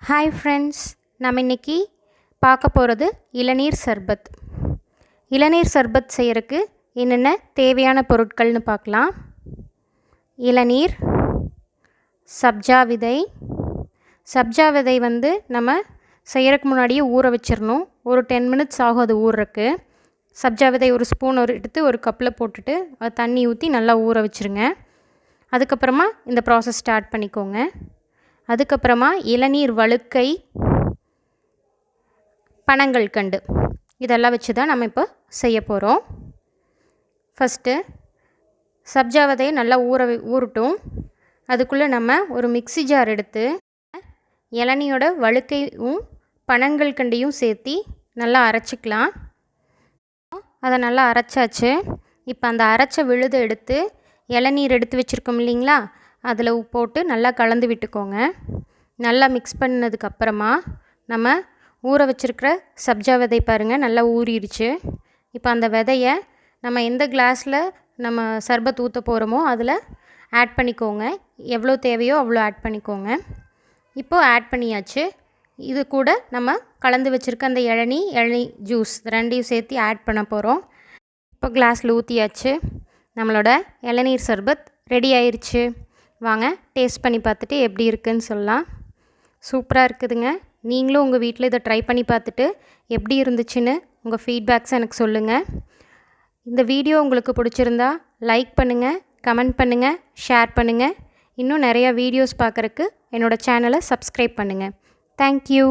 Hi friends, நம்ம இன்றைக்கி பார்க்க போகிறது இளநீர் சர்பத். இளநீர் சர்பத் செய்கிறதுக்கு என்னென்ன தேவையான பொருட்கள்னு பார்க்கலாம். இளநீர், சப்ஜா விதை. சப்ஜா விதை நம்ம செய்கிறதுக்கு முன்னாடியே ஊற வச்சிடணும். ஒரு 10 மினிட்ஸ் ஆகும் அது ஊறுறக்கு. சப்ஜா விதை ஒரு ஸ்பூன் எடுத்து ஒரு கப்பில் போட்டுட்டு அது தண்ணி ஊற்றி நல்லா ஊற வச்சுருங்க. அதுக்கப்புறமா இந்த ப்ராசஸ் ஸ்டார்ட் பண்ணிக்கோங்க. அதுக்கப்புறமா இளநீர் வழுக்கை, panagkatkandu இதெல்லாம் வச்சு தான் நம்ம இப்போ செய்ய போகிறோம். ஃபஸ்ட்டு சப்ஜா விதையை நல்லா ஊறட்டும். அதுக்குள்ளே நம்ம ஒரு மிக்ஸி ஜார் எடுத்து இளநியோட வழுக்கையும் panagkatkanduம் சேர்த்து நல்லா அரைச்சிக்கலாம். அதை நல்லா அரைச்சாச்சு. இப்போ அந்த அரைச்ச விழுதை எடுத்து இளநீர் எடுத்து வச்சுருக்கோம் இல்லைங்களா, அதில் போட்டு நல்லா கலந்து விட்டுக்கோங்க. நல்லா மிக்ஸ் பண்ணதுக்கப்புறமா நம்ம ஊற வச்சுருக்கிற சப்ஜா விதை பாருங்கள் நல்லா ஊறிடுச்சு. இப்போ அந்த விதையை நம்ம எந்த கிளாஸில் நம்ம சர்பத் ஊற்ற போகிறோமோ அதில் ஆட் பண்ணிக்கோங்க. எவ்வளோ தேவையோ அவ்வளோ ஆட் பண்ணிக்கோங்க. இப்போது ஆட் பண்ணியாச்சு. இது கூட நம்ம கலந்து வச்சுருக்க அந்த இளநீ ஜூஸ் ரெண்டையும் சேர்த்து ஆட் பண்ண போகிறோம். இப்போ கிளாஸில் ஊற்றியாச்சு. நம்மளோட இளநீர் சர்பத் ரெடி ஆயிடுச்சு. வாங்க டேஸ்ட் பண்ணி பார்த்துட்டு எப்படி இருக்குதுன்னு சொல்லலாம். சூப்பராக இருக்குதுங்க. நீங்களும் உங்கள் வீட்டில் இதை ட்ரை பண்ணி பார்த்துட்டு எப்படி இருந்துச்சுன்னு உங்கள் ஃபீட்பேக்ஸை எனக்கு சொல்லுங்கள். இந்த வீடியோ உங்களுக்கு பிடிச்சிருந்தா லைக் பண்ணுங்கள், கமெண்ட் பண்ணுங்கள், ஷேர் பண்ணுங்கள். இன்னும் நிறையா வீடியோஸ் பார்க்குறக்கு என்னோடய சேனலை சப்ஸ்கிரைப் பண்ணுங்கள். தேங்க்யூ.